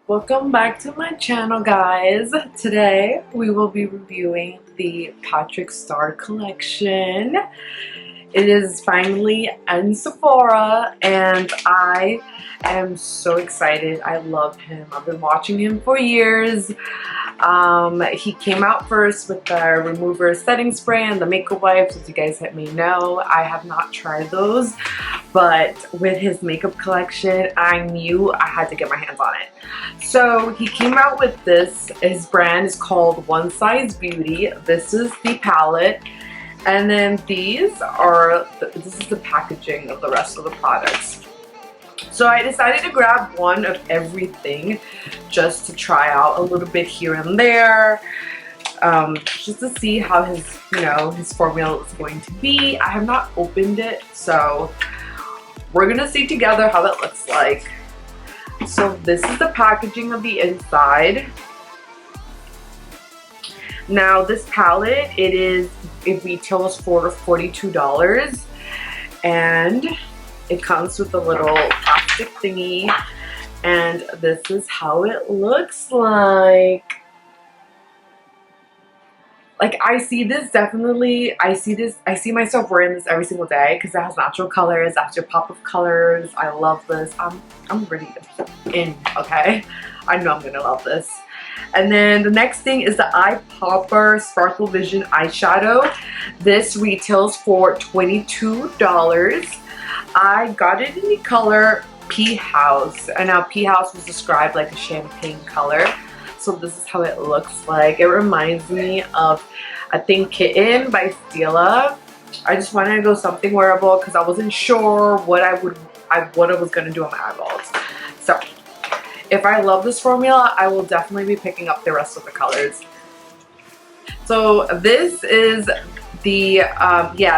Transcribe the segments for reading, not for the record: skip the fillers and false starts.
Welcome back to my channel, guys. Today we will be reviewing the Patrickstarrrr collection. It is finally in Sephora and I am so excited. I love him. I've been watching him for years. He came out first with the remover setting spray and the makeup wipes. As you guys may know, I have not tried those, but with his makeup collection, I knew I had to get my hands on it. So he came out with this. His brand is called onesizebeauty. This is the palette. And then this is the packaging of the rest of the products. So I decided to grab one of everything just to try out a little bit here and there, just to see how his formula is going to be. I have not opened it, so we're gonna see together how that looks like. So this is the packaging of the inside. Now this palette, it retails for $42, and it comes with a little plastic thingy, and this is how it looks like. Like, I see myself wearing this every single day because it has natural colors, natural pop of colors. I love this. I'm really in, okay? I know I'm gonna love this. And then the next thing is the Eye Popper Sparkle Vision eyeshadow. This retails for $22. I got it in the color Pea House, and now Pea House was described like a champagne color. So this is how it looks like. It reminds me of, I think, Kitten by Stila. I just wanted to go something wearable because I wasn't sure what I was gonna do on my eyeballs. So if I love this formula, I will definitely be picking up the rest of the colors. So this is the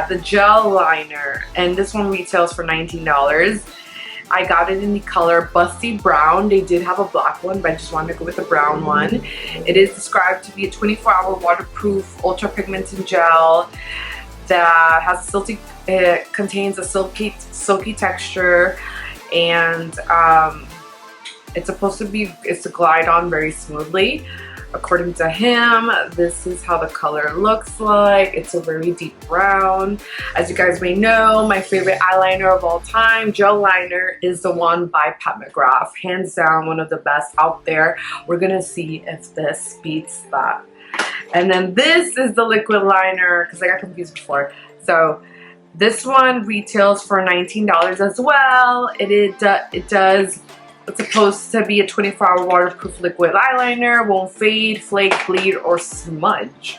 the gel liner, and this one retails for $19. I got it in the color Busty Brown. They did have a black one, but I just wanted to go with the brown one. It is described to be a 24-hour waterproof ultra pigmented gel that has contains a silky texture, and it's supposed to glide on very smoothly. According to him, this is how the color looks like. It's a very deep brown. As you guys may know, my favorite eyeliner of all time, gel liner, is the one by patmcgrath. Hands down, one of the best out there. We're gonna see if this beats that. And then this is the liquid liner, because I got confused before. So this one retails for $19 as well. It's supposed to be a 24-hour waterproof liquid eyeliner, won't fade, flake, bleed, or smudge.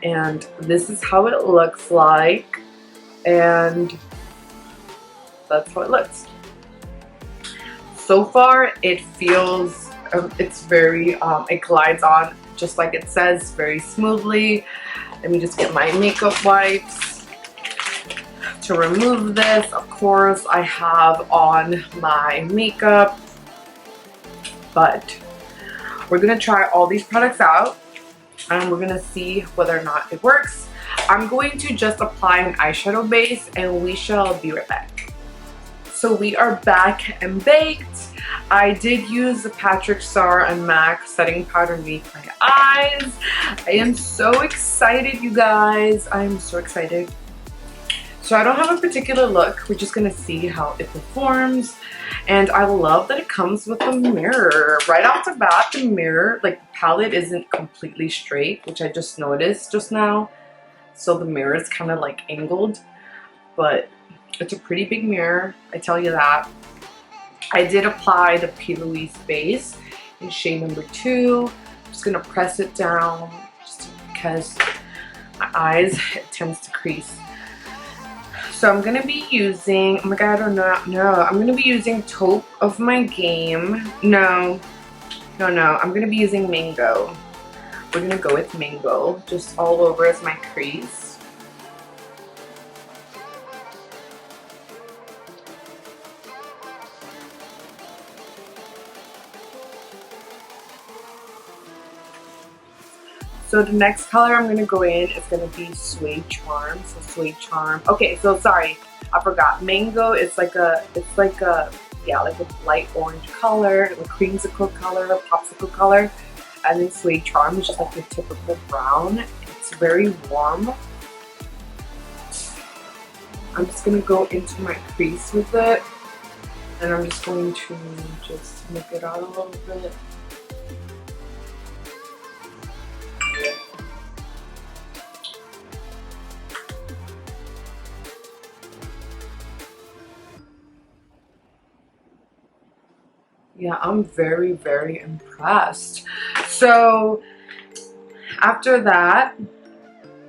And this is how it looks like, and that's how it looks. So far, it feels, it glides on just like it says, very smoothly. Let me just get my makeup wipes. To remove this, of course, I have on my makeup, but we're gonna try all these products out and we're gonna see whether or not it works. I'm going to just apply an eyeshadow base and we shall be right back. So we are back and baked. I did use the Patrickstarrrr and MAC setting powder underneath my eyes. I am so excited, you guys. I am so excited. So I don't have a particular look. We're just gonna see how it performs. And I love that it comes with a mirror. Right off the bat, the mirror, like the palette isn't completely straight, which I just noticed just now. So the mirror is kind of like angled, but it's a pretty big mirror, I tell you that. I did apply the P. Louise base in shade number 2. I'm just gonna press it down just because my eyes, it tends to crease. So I'm gonna be using, oh my god, I don't know, I'm gonna be using Taupe of My Game. No, I'm gonna be using Mango. We're gonna go with Mango, just all over as my crease. So the next color I'm going to go in is going to be Suede Charm. So Suede Charm. Okay, so sorry, I forgot. Mango is like a yeah, like a light orange color, like a creamsicle color, popsicle color, and then Suede Charm is just like the typical brown. It's very warm. I'm just gonna go into my crease with it, and I'm just going to just smoke it out a little bit. Yeah, I'm very, very impressed. So after that,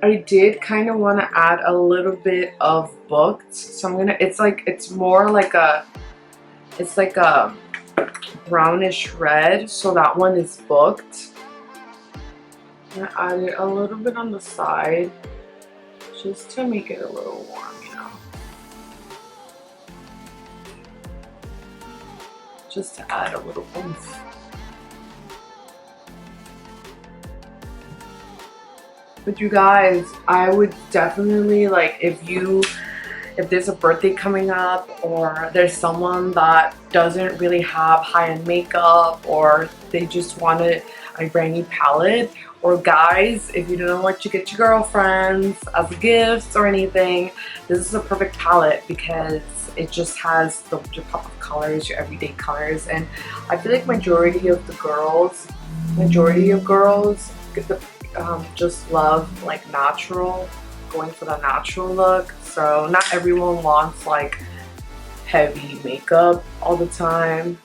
I did kind of want to add a little bit of booked. So I'm gonna, it's more like a, it's like a brownish red. So that one is booked. I'm gonna add it a little bit on the side just to make it a little warm, you know. Just to add a little oomph. But you guys, I would definitely, like, if there's a birthday coming up, or there's someone that doesn't really have high-end makeup, or they just want a brand new palette, or guys, if you don't know what you get your girlfriends as gifts or anything, this is a perfect palette because it just has your pop of colors, your everyday colors. And I feel like majority of girls get the just love like natural, going for the natural look. So not everyone wants like heavy makeup all the time.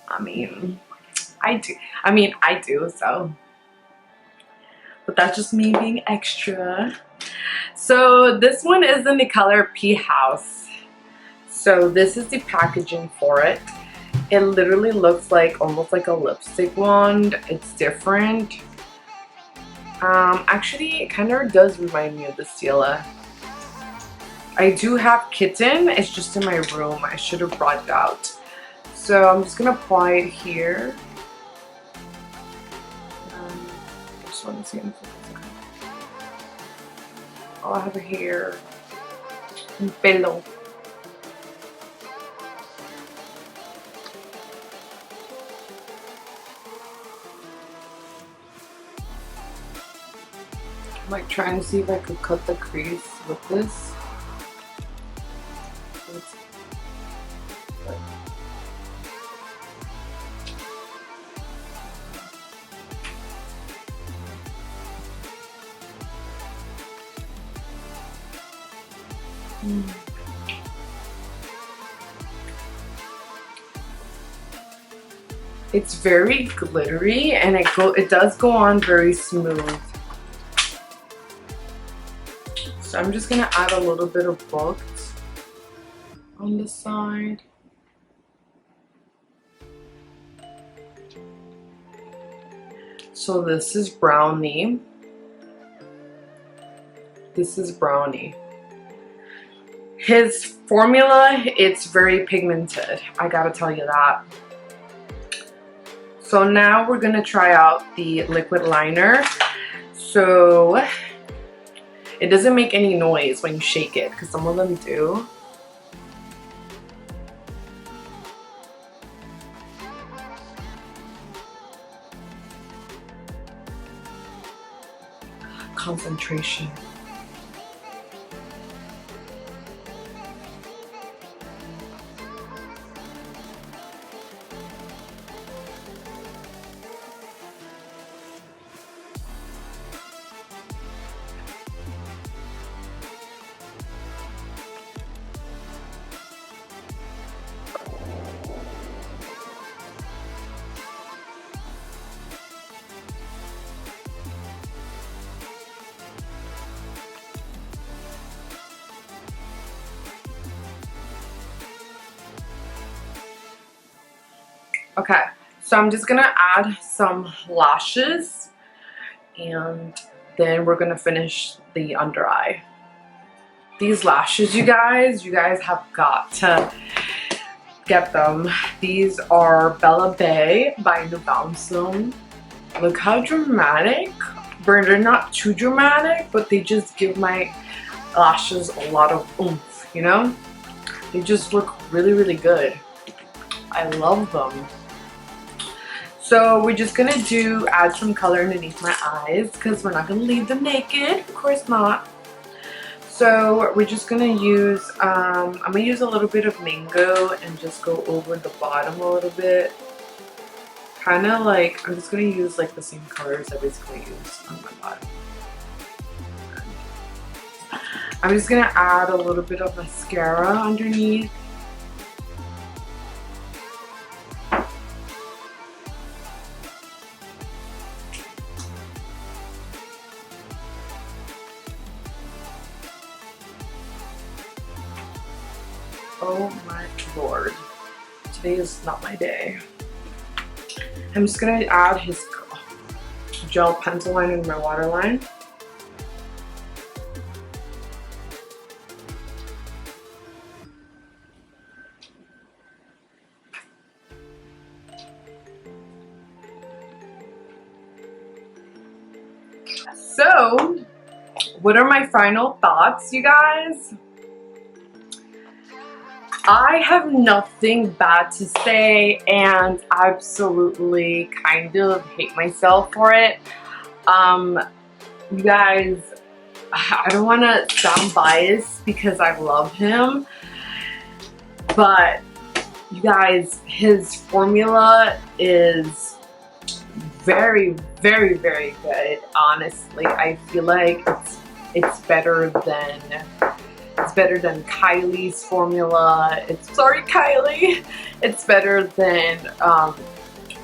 I mean, I do, so. But that's just me being extra. So this one is in the color Pea House. So this is the packaging for it. It literally looks like almost like a lipstick wand. It's different. Actually, it kind of does remind me of the Stila. I do have Kitten. It's just in my room. I should have brought it out. So I'm just gonna apply it here. I just want to see if oh, I have a hair. Pelo. I'm like trying to see if I could cut the crease with this. It's very glittery, and it does go on very smooth. So I'm just gonna add a little bit of booked on the side. So this is Brownie. This is Brownie. His formula, it's very pigmented. I gotta tell you that. So now we're gonna try out the liquid liner. So it doesn't make any noise when you shake it, because some of them do. Concentration. Okay, so I'm just gonna add some lashes, and then we're gonna finish the under eye. These lashes, you guys have got to get them. These are Bella Bay by New Balance. Look how dramatic, but they're not too dramatic, but they just give my lashes a lot of oomph, you know? They just look really, really good. I love them. So we're just gonna add some color underneath my eyes because we're not gonna leave them naked, of course not. So we're just gonna use, I'm gonna use a little bit of mango and just go over the bottom a little bit. Kind of like, I'm just gonna use like the same colors I basically use on my bottom. I'm just gonna add a little bit of mascara underneath. Oh my lord, today is not my day. I'm just gonna add his gel pencil line in my waterline. So, what are my final thoughts, you guys? I have nothing bad to say and absolutely kind of hate myself for it. You guys, I don't want to sound biased because I love him, but you guys, his formula is very, very, very good. Honestly, I feel like it's better than Kylie's formula. Sorry, Kylie. It's better than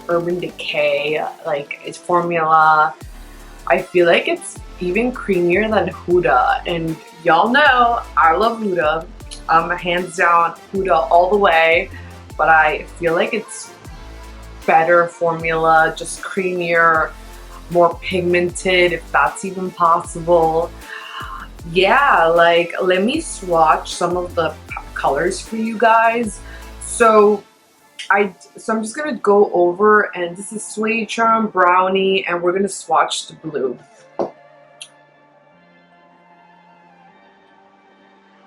Urban Decay, like its formula. I feel like it's even creamier than Huda, and y'all know I love Huda. Hands down, Huda all the way. But I feel like it's better formula, just creamier, more pigmented, if that's even possible. Yeah, like, let me swatch some of the colors for you guys. So I'm just gonna go over, and this is Suede Charm, Brownie, and we're gonna swatch the blue.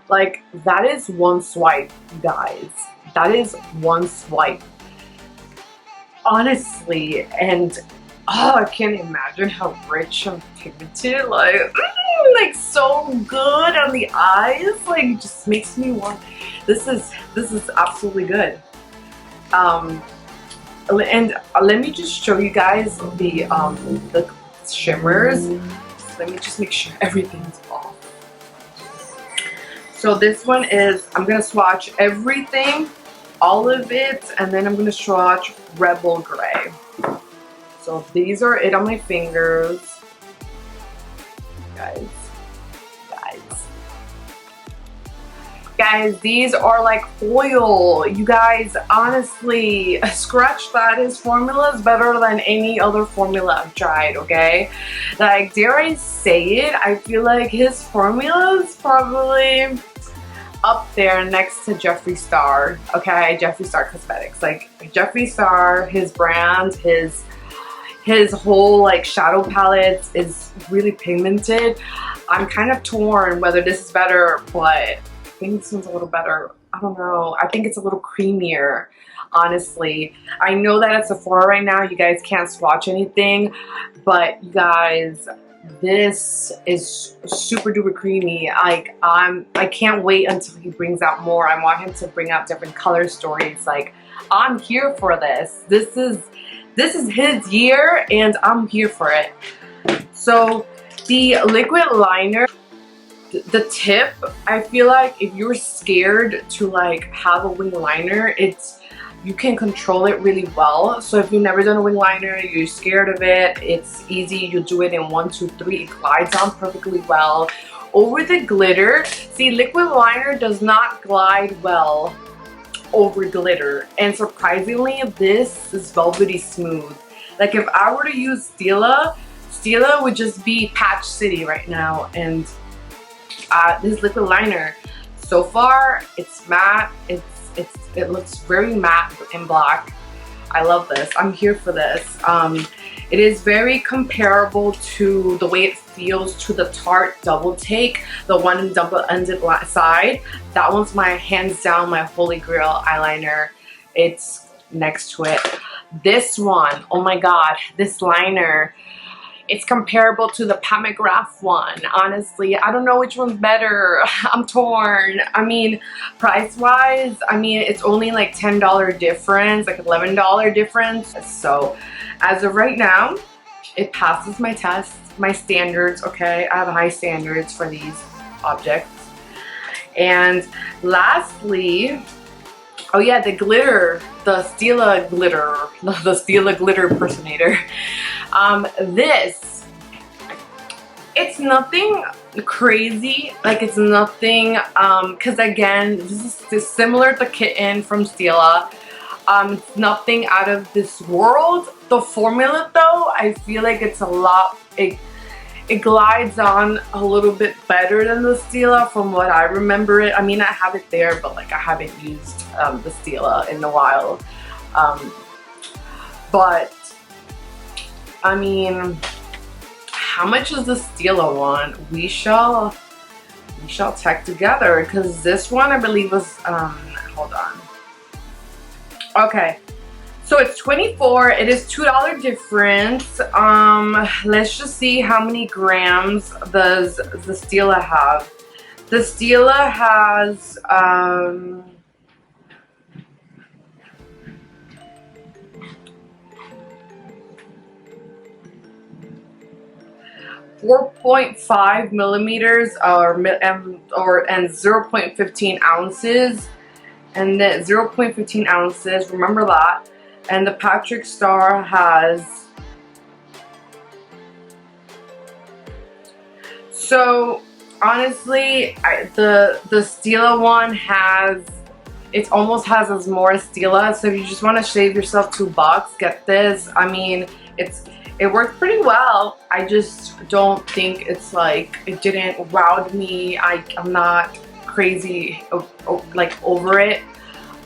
Like, that is one swipe, guys. That is one swipe. Honestly, and oh, I can't imagine how rich and pigmented, like so good on the eyes. Like, it just makes me want. This is absolutely good. And let me just show you guys the shimmers. Let me just make sure everything's off. So this one is, I'm gonna swatch everything, all of it, and then I'm gonna swatch Rebel Gray. So these are it on my fingers. Guys, these are like foil. You guys, honestly, scratch that. His formula is better than any other formula I've tried, okay? Like, dare I say it, I feel like his formula is probably up there next to Jeffree Star, okay? Jeffree Star Cosmetics. Like, Jeffree Star, his brand, his whole like shadow palette is really pigmented. I'm kind of torn whether this is better, but I think this one's a little better. I don't know. I think it's a little creamier, honestly. I know that at Sephora right now you guys can't swatch anything, but you guys, this is super duper creamy. Like, I can't wait until he brings out more. I want him to bring out different color stories. Like, I'm here for this. This is his year and I'm here for it. So the liquid liner, the tip, I feel like if you're scared to like have a wing liner, you can control it really well. So if you've never done a wing liner, you're scared of it, it's easy. You do it in 1, 2, 3. It glides on perfectly well. Over the glitter, see, liquid liner does not glide well over glitter, and surprisingly this is velvety smooth. Like, if I were to use Stila would just be Patch City right now. And this liquid liner, so far it's matte, it looks very matte and black. I love this. I'm here for this. It is very comparable to the way it feels to the Tarte Double Take, the one double-ended side. That one's my hands down my holy grail eyeliner. It's next to it. This one, oh my god, this liner, it's comparable to the patmcgrath one. Honestly, I don't know which one's better. I'm torn. I mean, price wise, I mean, it's only like $10 difference, like $11 difference. So as of right now, it passes my test, my standards. Okay, I have high standards for these objects. And lastly, oh yeah, the glitter, the Stila glitter, the Stila glitter impersonator. This, it's nothing crazy, like it's nothing, because again, this is similar to Kitten from Stila. It's nothing out of this world. The formula though, I feel like it's a lot, it glides on a little bit better than the Stila from what I remember it. I mean, I have it there, but like I haven't used the Stila in a while. But I mean, how much is the Stila one? We shall check together, because this one I believe was hold on. Okay, so it's 24. It is $2 difference. Let's just see how many grams does the Stila have. The Stila has 4.5 millimeters and 0.15 ounces, and then 0.15 ounces, remember that. And the Patrickstarrr has, so honestly, the Stila one has, it almost has as more as Stila. So if you just want to save yourself $2, get this. I mean, it worked pretty well. I just don't think it's like, it didn't wow me. I'm not crazy like over it,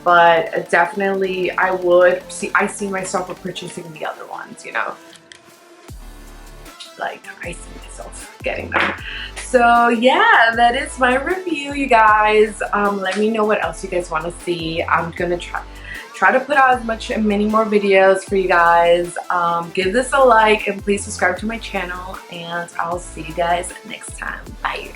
but definitely I see myself purchasing the other ones, you know, like I see myself getting them. So yeah, that is my review, you guys. Let me know what else you guys want to see. I'm gonna try to put out many more videos for you guys. Give this a like and please subscribe to my channel, and I'll see you guys next time. Bye.